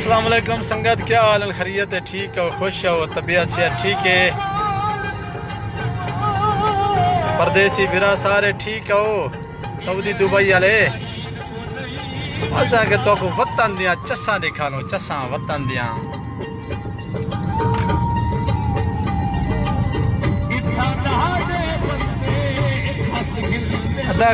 السلام علیکم سنگت، کیا حال ہے؟ خیریت ہے؟ ٹھیک ہے؟ خوش ہو؟ طبیعت سے ٹھیک ہے؟ پردیسی برا سارے ٹھیک ہو؟ سعودی دبئی والے اساں کے تو کو وطن دیا چساں دکھانو، چساں وطن دیا ادا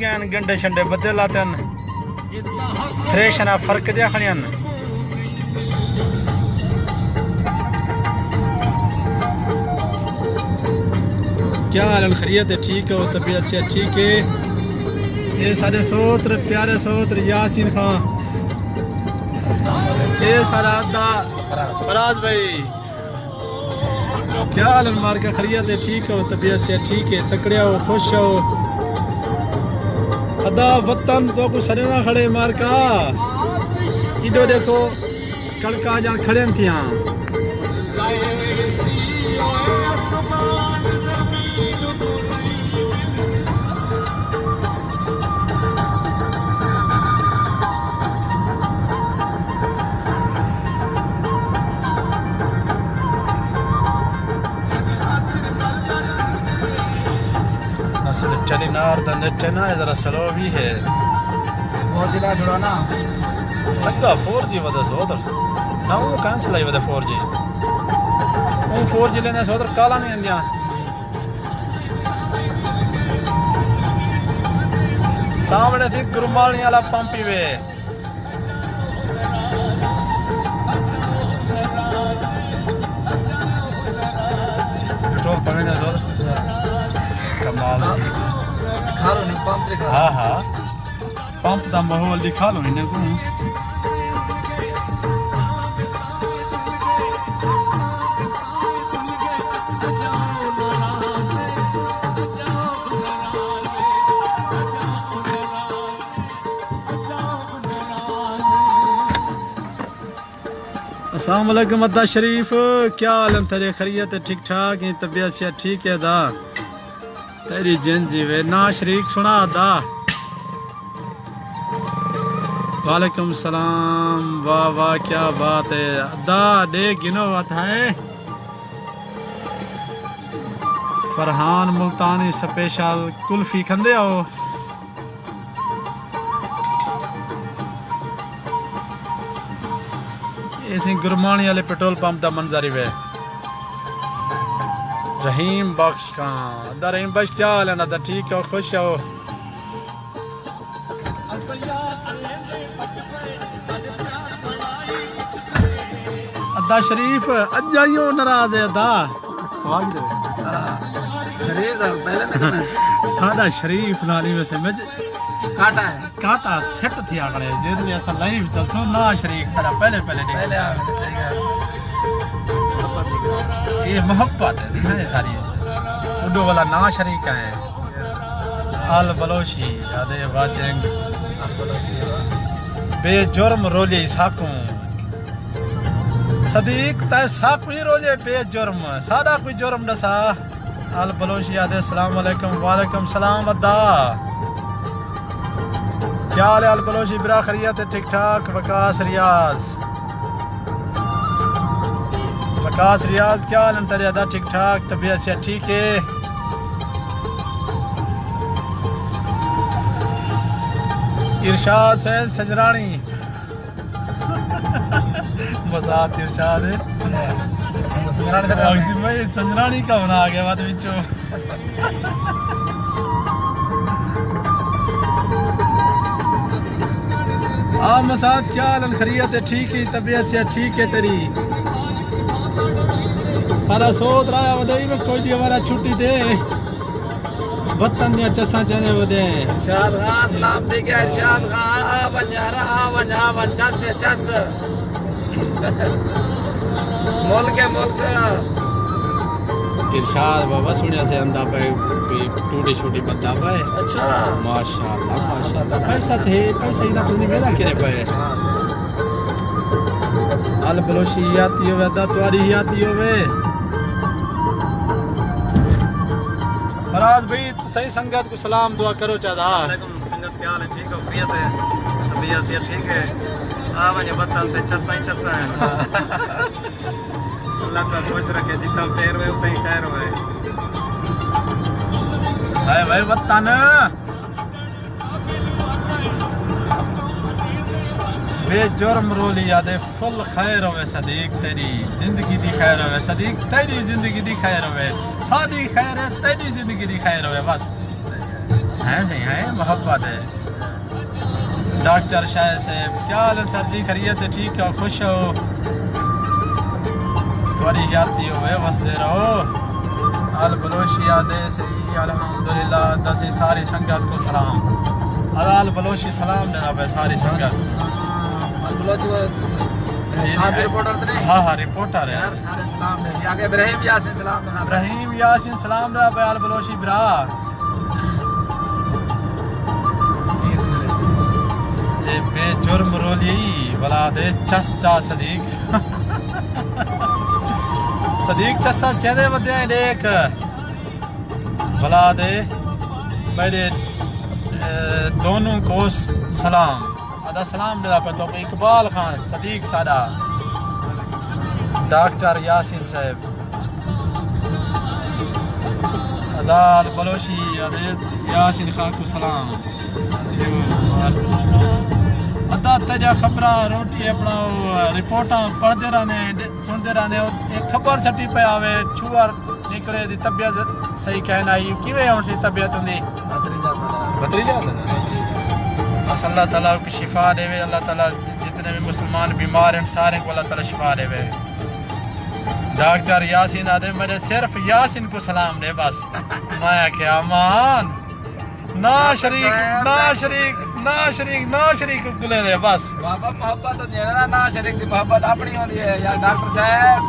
گئے، گنڈے شنڈے بدے لاتے ہیں، تھریشن فرق دیا کھڑی ہیں۔ کیا حال ہے؟ خیریت ہے؟ ٹھیک ہو؟ طبیعت سے ٹھیک ہے؟ یہ سارے سوتر پیارے سوتر یاسین خان، یہ سارا ادا فراز بھائی، کیا حال ہے؟ مار کا خیریت ہے؟ ٹھیک ہو؟ طبیعت سے ٹھیک ہے؟ تکڑے ہو؟ خوش ہو؟ ادا وطن تو کو سڑے نہ کھڑے مار کا ایڈو دیکھو کڑکا جان کھڑے تھیاں۔ نسل چلی نار دا نیٹے نا ادھر سلو بھی ہے 4G لا چھوڑا نا لگا 4G ودا سو ادھر نہ وہ کینسل آئی ودا 4G وہ 4G لینے سو ادھر کالا نہیں اندیاں سامنے تھی گرمالی والا پمپی وے پٹرول پڑھنے سو ادھر کمال کھارو نہیں پمپ دکھا ہاں ہاں پمپ دا ماحول دکھا لو انہیں کو السلام علیکم ادا شریف، کیا عالم تیرے؟ خیریت ہے؟ ٹھیک ٹھاک ہے؟ طبیعت سے ٹھیک ہے؟ دا تیری جن جیوے نا شریک سنا دا وعلیکم السلام، واہ واہ کیا بات ہے دا دے گنو بات ہے فرحان ملتانی سپیشل کلفی کھندے ہو اسی گرمانی والے پیٹرول پمپ دا منظر ہی وے رحیم بخش خان دا رحیم بخش کیا حال ہے نا دا ٹھیک ہو؟ خوش ہو؟ ادا شریف اجائیو ناراض ہے ادا شریف دا پہلے نہیں سادہ شریف نالی میں سے مجھ کاٹا ہے کاٹا سیٹ تھی آگڑے جیدے میں ایسا لائیو چلسو نا شریف ترہ پہلے دیکھو پہلے آگے صحیح ہے یہ محبت ہے دکھائیں ساری اڈو والا نا شریک ہے آل بلوشی یادے واچنگ بے جرم رولی ساکوں صدیق تے ساکوں ہی رولی بے جرم سادہ کوئی جرم نسا آل بلوشی یادے السلام علیکم وعلیکم السلام ادا کیا حال ہے آل بلوشی؟ برا خیریت ہے؟ ٹھیک ٹھاک؟ وقاص ریاض، وقاص ریاض کیا حال ہے تیرے؟ ادا ٹھیک ٹھاک؟ طبیعت سے ٹھیک ہے؟ ارشاد سین سنجرانی مساعد ارشاد ہے سنجرانی کا بنا آ گیا بات بچوں مساعد کیا حال ہے؟ خیریت ہے؟ ٹھیک ہے؟ طبیعت سے ٹھیک ہے تیری؟ سارا سوت رہا ودائی میں کوئی بھی ہمارا چھٹی دے وطن دیا چساں چنے ودے ارشاد خان سلام دے گیا ارشاد خان آ بنجارا آ بن چس چس ملک ارشاد بابا سنیا سے اندھا پہ ٹوٹی چھوٹی بندہ پہ اچھا ماشاءاللہ پیسہ تھے پیسہ ہی نہ پتنی پیدا کرے پہ آل بلوشی ہی آتی ہوئے ادا تواری ہی آتی ہوئے فراز بھائی صحیح سنگت کو سلام دعا کرو چاہتا السلام علیکم سنگت کیا حال ہے؟ ٹھیک ہو؟ خیریت ہے؟ طبیعت سے ٹھیک ہے؟ ونجے وطن تے چسا ہی چسا ہے اللہ تعالیٰ خوش رکھے جتنا پیر ہوئے اتنا ہی خیر ہوئے اے بھائی وطن بے جرم رولی یادے فل خیر ہوئے صدیق تیری زندگی دی خیر ہوئے صدیق تیری زندگی دی خیر ہوئے سادی خیر ہے تیری زندگی دی خیر ہوئے بس ہے صحیح ہے محبت ہے ڈاکٹر شاہ صاحب کیا حال ہے سر جی خیریت ہے ٹھیک ہے خوش ہو تھوڑی یادی ہوئے وسدے رہو آل بلوشی یادے صحیح الحمدللہ دسی ساری سنگت کو سلام آل بلوشی سلام دینا پہ ساری سنگت ہاں ہاں رپورٹر ہے ابراہیم یاسین سلام ابراہیم یاسین سلام دا پہ آل بلوشی برا یہ بے جرم رولی ولاد چس چا صدیق صدیق چسا چہدے ودے ہیں دیکھ ولاد میرے دونوں کو سلام ادا سلام دے پہ تو اقبال خان صدیق سادہ ڈاکٹر یاسین صاحب ادا بلوشی یاسین خان کو سلام ادا تجا خبراں روٹی اپنا رپورٹاں پڑھتے رہنے سنتے رہنے ایک خبر چھٹی پہ آوے چھوار نکلے دی طبیعت صحیح کہنا ہی کیویں ہون سی طبیعت ہوندی بھتریجا بس اللہ تعالیٰ کی شفا دے وے اللہ تعالیٰ جتنے بھی مسلمان بیمار ہیں سارے کو اللہ تعالیٰ شفا دے وے ڈاکٹر یاسین آدھے میرے صرف یاسین کو سلام دے بس میں کیا امان نا شریک نا شریک نا شریک نا شریک گلے دے بس بابا محبت ہوتی ہے نا شریک دی محبت اپنی ہوتی ہے یا ڈاکٹر صاحب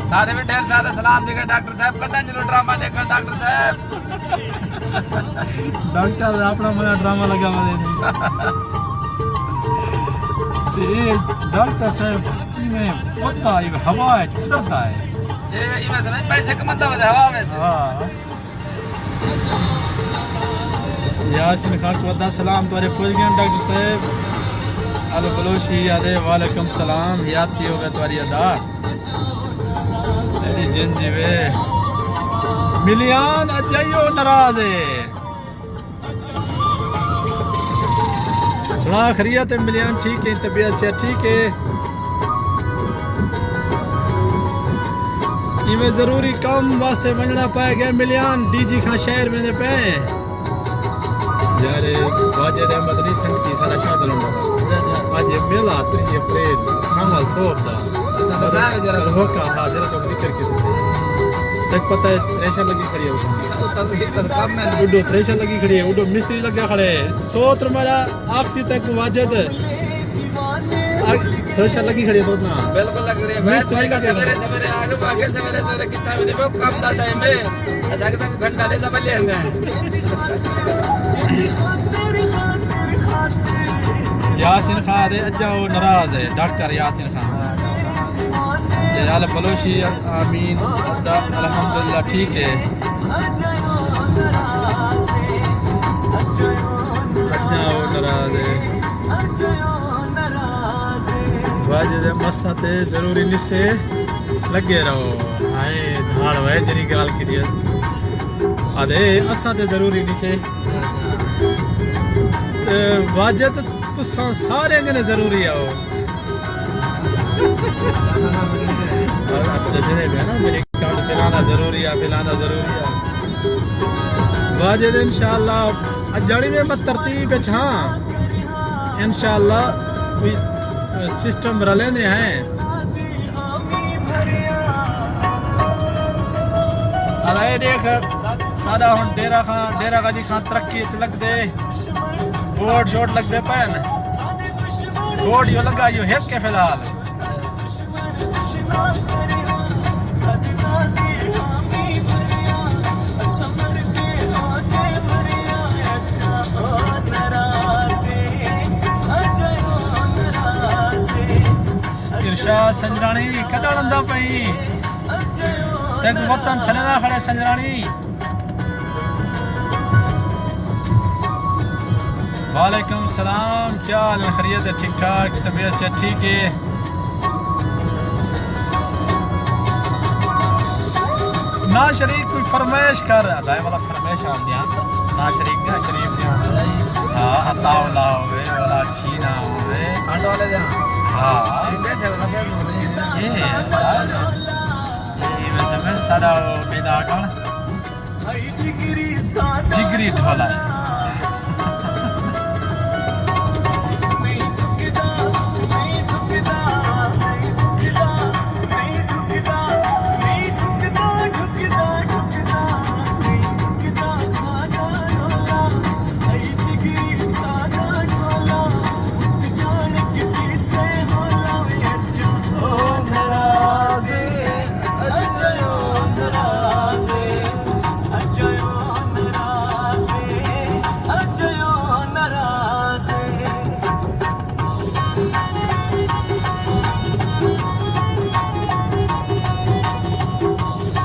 سارے میں ڈھیر سارے سلام دے گا ڈاکٹر صاحب کٹا چلو ڈرامہ دیکھا ڈاکٹر صاحب ڈاکٹر اپنا مجھے ڈرامہ لگا مجھے نہیں ڈاکٹر صاحب میں پتہ ہے ہوا ہے ادھرتا ہے یہ میں سمجھ پیسے کماتا ہوتا ہے ہوا میں یاسین خان کو ادا سلام تمہارے پوچھ گئے ڈاکٹر صاحب آل بلوشی آدھے وعلیکم سلام یادتی ہو گئے تمہاری ادا تیری جن جیوے ملیان اجائیو ناراض ہے سنا خیریت ہے ملیان ٹھیک ہے طبیعت سے ٹھیک ہے یہ ضروری کام واسطے بننا پائے گئے ملیان ڈی جی خان شہر میں دے پہ یار واجد احمد نہیں سنگتی سارا شاہ دلنڈا آج یہ میلا 3 اپریل سامال صوب دا کل ہوکا ہاں جرہ تو ذکر کی تھی تک پتہ ہے تریشر لگی کھڑی ہے اڈو تریشر لگی کھڑی ہے اڈو مستری لگا کھڑے ہے سوتر میرا آکسی تک واجد تریشر لگی کھڑی ہے سوتنا بالکل لگ رہی ہے بھائی سویرے سویرے آگے سویرے سویرے کتنا بھی دیکھو کام دا ٹائم ہے ایسا کہ سب گھنٹہ لے سب لے ہیں یاسین خان دے اجاؤ ناراض ہے ڈاکٹر یاسین خان آل بلوشی آمین الحمدللہ ٹھیک ہے اجاؤ ناراض ہے واجد مسا تے ضروری نسے لگے رہو ہائے دھاڑ وے جری گال کی دیس آدھے اسا تے ضروری نسے واجد تو سارے انگنے ضروری آؤ اصل سے دے نا میرے کارڈ پلانا ضروری ہے پلانا ضروری ہے واجد انشاءاللہ اجڑی میں مت ترتیب ہاں انشاءاللہ کوئی سسٹم رلینے ہیں ارے دیکھ سادہ ہون ڈیرہ غازی خان ترقی لگ دے بورڈ شوٹ لگ دے پین بورڈ یو لگا یو ہیک کے فی الحال ارشاد سنجرانی کدھر لندہ پئی تیک وطن سنینا کھڑے سنجرانی وعلیکم السلام، کیا حال ہے؟ خیریت ہے؟ ٹھیک ٹھاک؟ طبیعت سے ٹھیک ہے؟ نا شریف کوئی فرمائش کر رہا دائیں والا فرمائش آن دیا نا شریف دیا شریف دیا ہاں اتاولا ہوئے والا چھینا ہوئے آنڈ والے دیا ہاں بیٹھے ہوتا فیس بک نہیں یہ ویسے میں ساڑا بیدا کن جگری ڈھولا ہے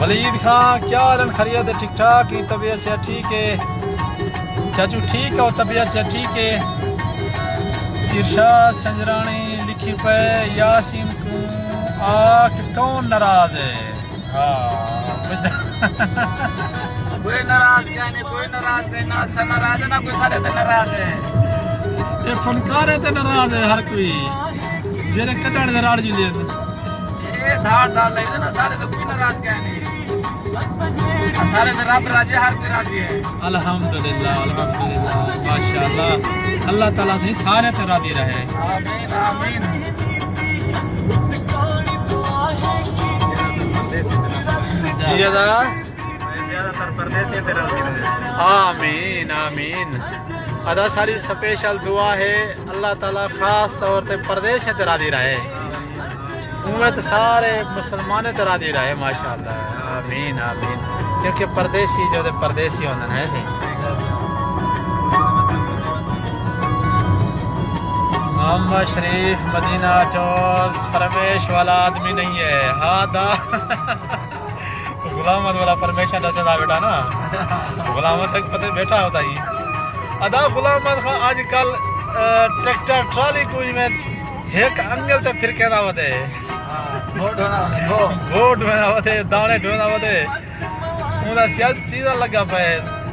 ولید خان کیا حال ہے؟ خیریت ہے؟ ٹھیک ٹھاک ہے؟ طبیعت سے ٹھیک ہے؟ چاچو ٹھیک ہے؟ طبیعت سے ٹھیک ہے؟ ارشاد سنجرانی لکھی پہ یاسین کو آنکھ کون ناراض ہے؟ کوئی ناراض کیا نہیں کوئی ناراض نہیں نہ سے ناراض ہے نہ کوئی سارے تے ناراض ہے یہ فنکار ہے تے ناراض ہے ہر کوئی جیرے کڈڑ دے راڑ جی لین یہ دھاڑ دھاڑ لے نا سارے تے کوئی ناراض کیا نہیں سارے تے رب راضی ہے ہر کوئی راضی ہے الحمدللہ الحمدللہ ماشاءاللہ اللہ تعالیٰ سے سارے تے راضی رہے آمین آمین جی ادا زیادہ تر پردیسی تے راضی رہے آمین آمین ادا ساری سپیشل دعا ہے اللہ تعالیٰ خاص طور تے پردیش تے راضی رہے امت سارے مسلمان تے راضی رہے ماشاءاللہ آمین آمین کیونکہ پردیسی جو دے پردیسی ہوندن ہے سی محمد شریف مدینہ ٹوز پرمیش والا آدمی نہیں ہے ہاں دا غلامت والا پرمیشن دسے دا بیٹا نا غلامت تک پتہ بیٹھا ہوتا ہی ادا غلامت خان آج کل ٹریکٹر ٹرالی کوئی میں ایک انگل تے پھر کہنا ہوتے ووٹ میں ہوتے دانے ڈھونا ہوتے انہا سیزن لگا پہ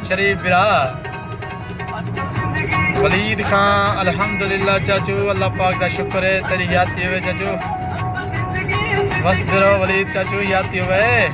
شریف برا ولید خان الحمدللہ چاچو اللہ پاک دا شکر ہے تیری یادتی ہوئے چاچو بس درو ولید چاچو یادتی ہوئے